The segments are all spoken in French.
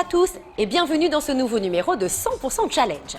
à tous et bienvenue dans ce nouveau numéro de 100% Challenge.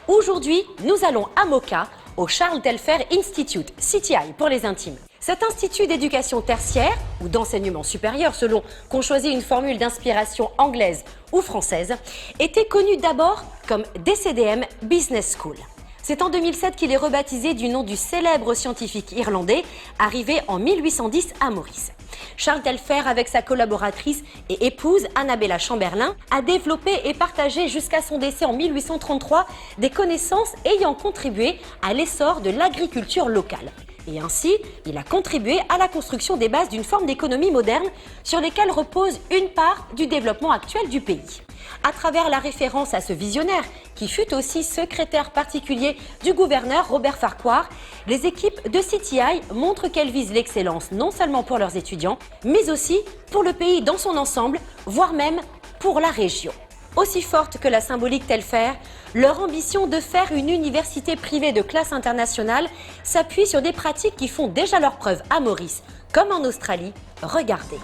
Aujourd'hui, nous allons à Moka, au Charles Telfair Institute, CTI pour les intimes. Cet institut d'éducation tertiaire ou d'enseignement supérieur, selon qu'on choisit une formule d'inspiration anglaise ou française, était connu d'abord comme DCDM Business School. C'est en 2007 qu'il est rebaptisé du nom du célèbre scientifique irlandais, arrivé en 1810 à Maurice. Charles Telfair, avec sa collaboratrice et épouse Annabella Chamberlain, a développé et partagé jusqu'à son décès en 1833 des connaissances ayant contribué à l'essor de l'agriculture locale. Et ainsi, il a contribué à la construction des bases d'une forme d'économie moderne sur lesquelles repose une part du développement actuel du pays. À travers la référence à ce visionnaire, qui fut aussi secrétaire particulier du gouverneur Robert Farquhar, les équipes de CTI montrent qu'elles visent l'excellence non seulement pour leurs étudiants, mais aussi pour le pays dans son ensemble, voire même pour la région. Aussi forte que la symbolique Telfair, leur ambition de faire une université privée de classe internationale s'appuie sur des pratiques qui font déjà leurs preuves à Maurice, comme en Australie. Regardez.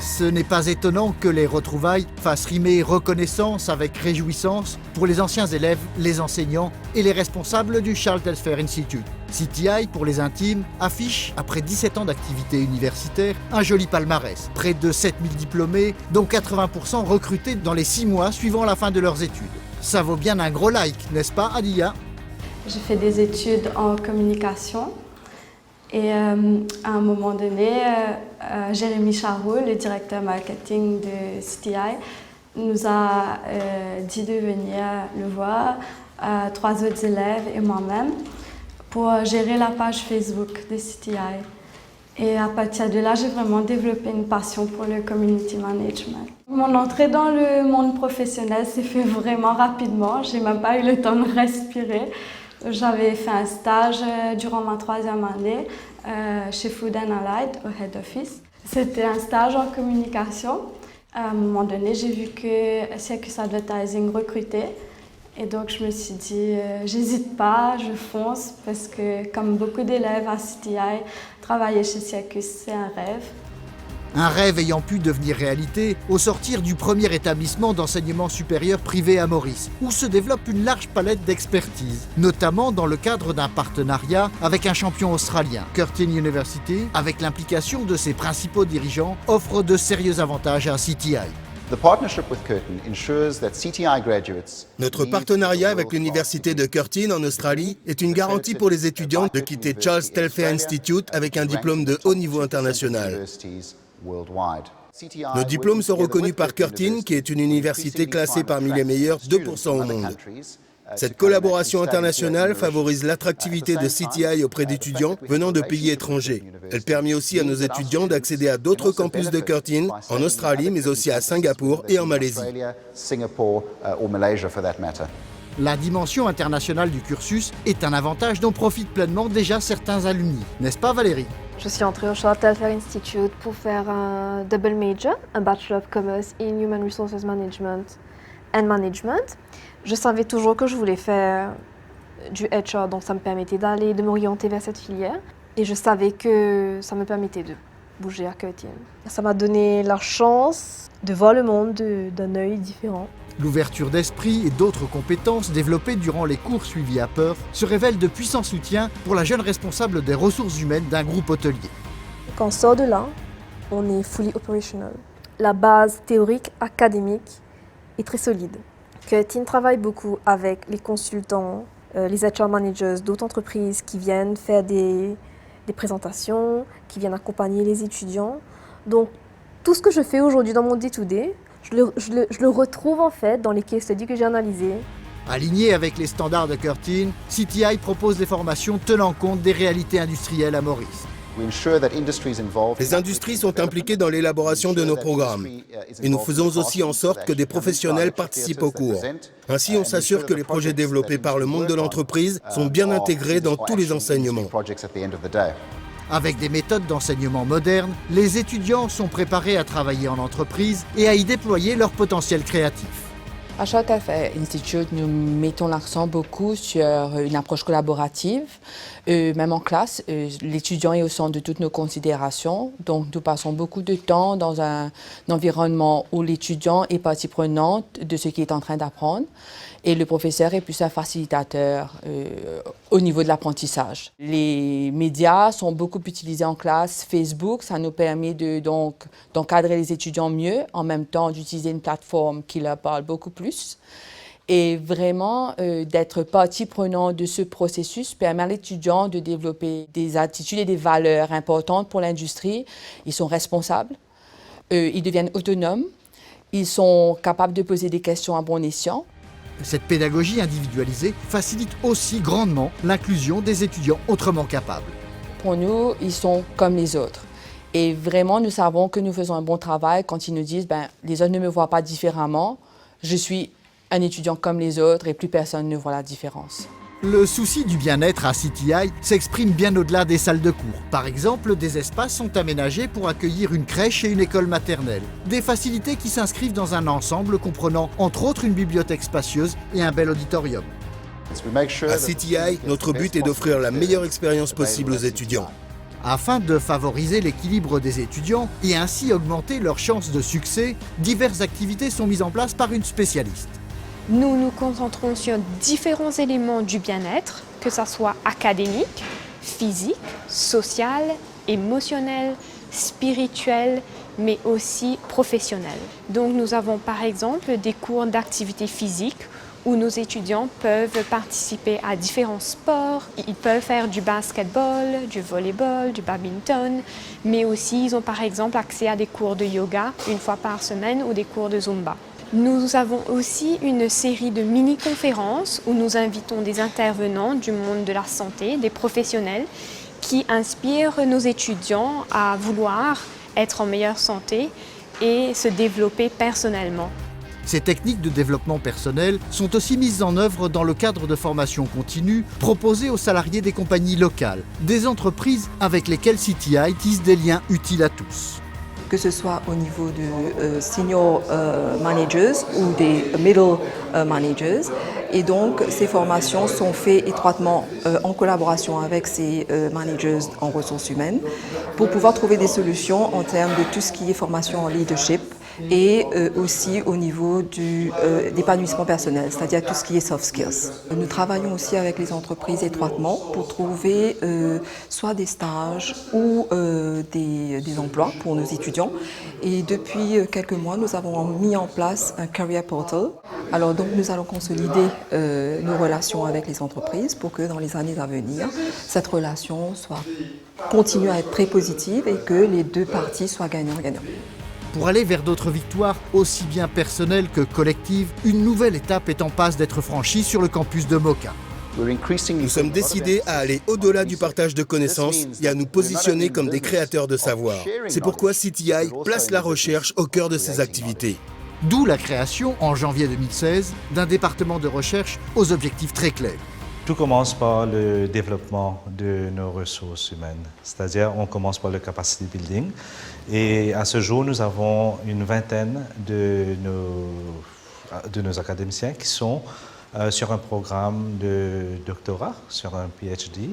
Ce n'est pas étonnant que les retrouvailles fassent rimer reconnaissance avec réjouissance pour les anciens élèves, les enseignants et les responsables du Charles Telfair Institute. CTI, pour les intimes, affiche, après 17 ans d'activité universitaire, un joli palmarès. Près de 7000 diplômés, dont 80% recrutés dans les 6 mois suivant la fin de leurs études. Ça vaut bien un gros like, n'est-ce pas, Adia? J'ai fait des études en communication. Et à un moment donné, Jérémy Charroux, le directeur marketing de CTI, nous a dit de venir le voir, 3 autres élèves et moi-même, pour gérer la page Facebook de CTI. Et à partir de là, j'ai vraiment développé une passion pour le community management. Mon entrée dans le monde professionnel s'est fait vraiment rapidement. Je n'ai même pas eu le temps de respirer. J'avais fait un stage durant ma 3e année chez Food & Allied au Head Office. C'était un stage en communication. À un moment donné, j'ai vu que Circus Advertising recrutait. Et donc, je me suis dit, j'hésite pas, je fonce, parce que comme beaucoup d'élèves à CTI, travailler chez Circus, c'est un rêve. Un rêve ayant pu devenir réalité au sortir du premier établissement d'enseignement supérieur privé à Maurice, où se développe une large palette d'expertise, notamment dans le cadre d'un partenariat avec un champion australien. Curtin University, avec l'implication de ses principaux dirigeants, offre de sérieux avantages à CTI. Notre partenariat avec l'université de Curtin en Australie est une garantie pour les étudiants de quitter Charles Telfair Institute avec un diplôme de haut niveau international. Nos diplômes sont reconnus par Curtin, qui est une université classée parmi les meilleures 2% au monde. Cette collaboration internationale favorise l'attractivité de CTI auprès d'étudiants venant de pays étrangers. Elle permet aussi à nos étudiants d'accéder à d'autres campus de Curtin, en Australie, mais aussi à Singapour et en Malaisie. La dimension internationale du cursus est un avantage dont profitent pleinement déjà certains alumni. N'est-ce pas, Valérie? Je suis entrée au Charles Telfair Institute pour faire un double major, un Bachelor of Commerce in Human Resources Management and Management. Je savais toujours que je voulais faire du HR, donc ça me permettait de m'orienter vers cette filière. Et je savais que ça me permettait de bouger à Curtin. Ça m'a donné la chance de voir le monde d'un œil différent. L'ouverture d'esprit et d'autres compétences développées durant les cours suivis à Perth se révèlent de puissants soutiens pour la jeune responsable des ressources humaines d'un groupe hôtelier. Quand on sort de là, on est fully operational. La base théorique, académique est très solide. Curtin travaille beaucoup avec les consultants, les HR managers d'autres entreprises qui viennent faire des présentations, qui viennent accompagner les étudiants. Donc, tout ce que je fais aujourd'hui dans mon day-to-day, je le retrouve en fait dans les case studies que j'ai analysés. Aligné avec les standards de Curtin, CTI propose des formations tenant compte des réalités industrielles à Maurice. Les industries sont impliquées dans l'élaboration de nos programmes et nous faisons aussi en sorte que des professionnels participent aux cours. Ainsi, on s'assure que les projets développés par le monde de l'entreprise sont bien intégrés dans tous les enseignements. Avec des méthodes d'enseignement modernes, les étudiants sont préparés à travailler en entreprise et à y déployer leur potentiel créatif. À Charles Telfair Institute, nous mettons l'accent beaucoup sur une approche collaborative. Même en classe, l'étudiant est au centre de toutes nos considérations. Donc, nous passons beaucoup de temps dans un environnement où l'étudiant est partie prenante de ce qu'il est en train d'apprendre. Et le professeur est plus un facilitateur au niveau de l'apprentissage. Les médias sont beaucoup utilisés en classe. Facebook, ça nous permet d'encadrer les étudiants mieux, en même temps d'utiliser une plateforme qui leur parle beaucoup plus. Et vraiment, d'être partie prenante de ce processus permet à l'étudiant de développer des attitudes et des valeurs importantes pour l'industrie. Ils sont responsables, ils deviennent autonomes, ils sont capables de poser des questions à bon escient. Cette pédagogie individualisée facilite aussi grandement l'inclusion des étudiants autrement capables. Pour nous, ils sont comme les autres. Et vraiment, nous savons que nous faisons un bon travail quand ils nous disent « les autres ne me voient pas différemment, je suis un étudiant comme les autres et plus personne ne voit la différence ». Le souci du bien-être à CTI s'exprime bien au-delà des salles de cours. Par exemple, des espaces sont aménagés pour accueillir une crèche et une école maternelle. Des facilités qui s'inscrivent dans un ensemble comprenant entre autres une bibliothèque spacieuse et un bel auditorium. À CTI, notre but est d'offrir la meilleure expérience possible aux étudiants. Afin de favoriser l'équilibre des étudiants et ainsi augmenter leurs chances de succès, diverses activités sont mises en place par une spécialiste. Nous nous concentrons sur différents éléments du bien-être, que ce soit académique, physique, social, émotionnel, spirituel, mais aussi professionnel. Donc nous avons par exemple des cours d'activité physique où nos étudiants peuvent participer à différents sports. Ils peuvent faire du basketball, du volleyball, du badminton, mais aussi ils ont par exemple accès à des cours de yoga une fois par semaine ou des cours de Zumba. Nous avons aussi une série de mini-conférences où nous invitons des intervenants du monde de la santé, des professionnels, qui inspirent nos étudiants à vouloir être en meilleure santé et se développer personnellement. Ces techniques de développement personnel sont aussi mises en œuvre dans le cadre de formation continue proposée aux salariés des compagnies locales, des entreprises avec lesquelles CTI tisse des liens utiles à tous. Que ce soit au niveau de senior managers ou des middle managers. Et donc, ces formations sont faites étroitement en collaboration avec ces managers en ressources humaines pour pouvoir trouver des solutions en termes de tout ce qui est formation en leadership et aussi au niveau d'épanouissement personnel, c'est-à-dire tout ce qui est soft skills. Nous travaillons aussi avec les entreprises étroitement pour trouver soit des stages ou des emplois pour nos étudiants. Et depuis quelques mois, nous avons mis en place un career portal. Alors donc nous allons consolider nos relations avec les entreprises pour que dans les années à venir, cette relation continue à être très positive et que les deux parties soient gagnants-gagnants. Pour aller vers d'autres victoires, aussi bien personnelles que collectives, une nouvelle étape est en passe d'être franchie sur le campus de Moka. Nous sommes décidés à aller au-delà du partage de connaissances et à nous positionner comme des créateurs de savoir. C'est pourquoi CTI place la recherche au cœur de ses activités. D'où la création, en janvier 2016, d'un département de recherche aux objectifs très clairs. Tout commence par le développement de nos ressources humaines, c'est-à-dire on commence par le capacity building et à ce jour nous avons une vingtaine de nos académiciens qui sont sur un programme de doctorat, sur un PhD.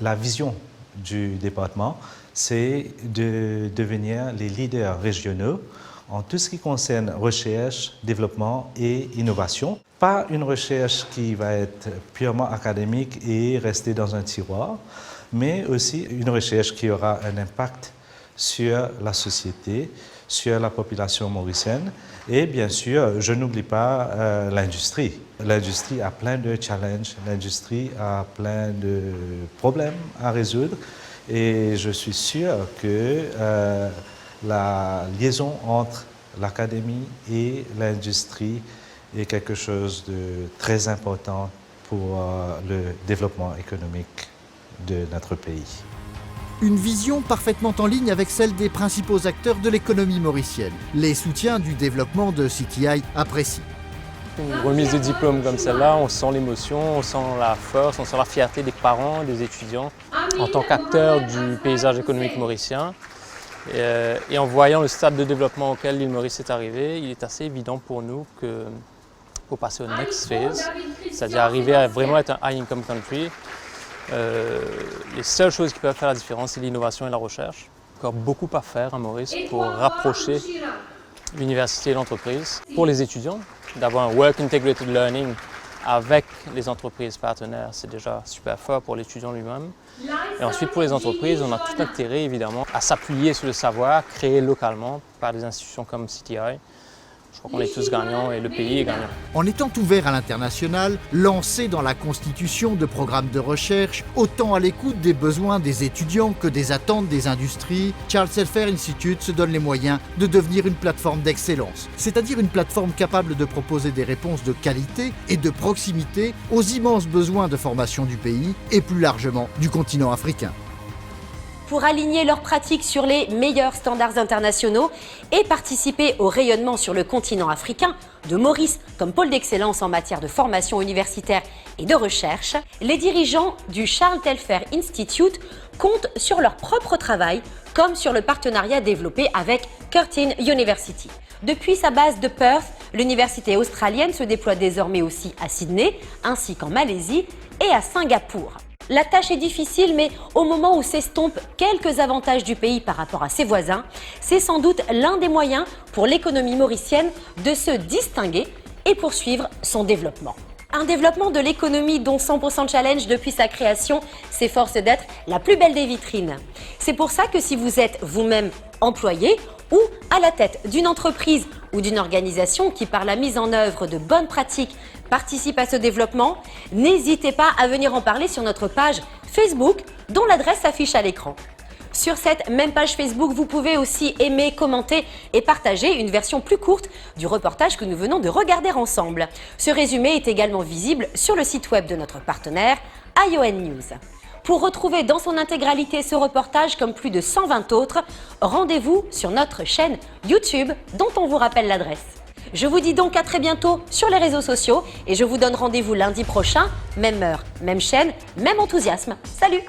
La vision du département, c'est de devenir les leaders régionaux en tout ce qui concerne recherche, développement et innovation. Pas une recherche qui va être purement académique et rester dans un tiroir, mais aussi une recherche qui aura un impact sur la société, sur la population mauricienne. Et bien sûr, je n'oublie pas l'industrie. L'industrie a plein de challenges, l'industrie a plein de problèmes à résoudre. Et je suis sûr que la liaison entre l'académie et l'industrie est quelque chose de très important pour le développement économique de notre pays. Une vision parfaitement en ligne avec celle des principaux acteurs de l'économie mauricienne. Les soutiens du développement de CTI apprécient. Une remise de diplôme comme celle-là, on sent l'émotion, on sent la force, on sent la fierté des parents, des étudiants. En tant qu'acteurs du paysage économique mauricien, et en voyant le stade de développement auquel l'île Maurice est arrivée, il est assez évident pour nous que pour passer au next phase, c'est-à-dire arriver à vraiment être un high income country. Les seules choses qui peuvent faire la différence, c'est l'innovation et la recherche. Encore beaucoup à faire à Maurice pour rapprocher l'université et l'entreprise. Pour les étudiants, d'avoir un Work Integrated Learning avec les entreprises partenaires, c'est déjà super fort pour l'étudiant lui-même. Et ensuite, pour les entreprises, on a tout intérêt, évidemment, à s'appuyer sur le savoir créé localement par des institutions comme CTI. Je crois qu'on est tous gagnants et le pays est gagnant. En étant ouvert à l'international, lancé dans la constitution de programmes de recherche, autant à l'écoute des besoins des étudiants que des attentes des industries, Charles Telfair Institute se donne les moyens de devenir une plateforme d'excellence, c'est-à-dire une plateforme capable de proposer des réponses de qualité et de proximité aux immenses besoins de formation du pays et plus largement du continent africain. Pour aligner leurs pratiques sur les meilleurs standards internationaux et participer au rayonnement sur le continent africain de Maurice comme pôle d'excellence en matière de formation universitaire et de recherche, les dirigeants du Charles Telfair Institute comptent sur leur propre travail comme sur le partenariat développé avec Curtin University. Depuis sa base de Perth, l'université australienne se déploie désormais aussi à Sydney, ainsi qu'en Malaisie et à Singapour. La tâche est difficile, mais au moment où s'estompent quelques avantages du pays par rapport à ses voisins, c'est sans doute l'un des moyens pour l'économie mauricienne de se distinguer et poursuivre son développement. Un développement de l'économie dont 100% Challenge, depuis sa création, s'efforce d'être la plus belle des vitrines. C'est pour ça que si vous êtes vous-même employé ou à la tête d'une entreprise ou d'une organisation qui, par la mise en œuvre de bonnes pratiques, participe à ce développement, n'hésitez pas à venir en parler sur notre page Facebook, dont l'adresse s'affiche à l'écran. Sur cette même page Facebook, vous pouvez aussi aimer, commenter et partager une version plus courte du reportage que nous venons de regarder ensemble. Ce résumé est également visible sur le site web de notre partenaire, ION News. Pour retrouver dans son intégralité ce reportage comme plus de 120 autres, rendez-vous sur notre chaîne YouTube dont on vous rappelle l'adresse. Je vous dis donc à très bientôt sur les réseaux sociaux et je vous donne rendez-vous lundi prochain, même heure, même chaîne, même enthousiasme. Salut!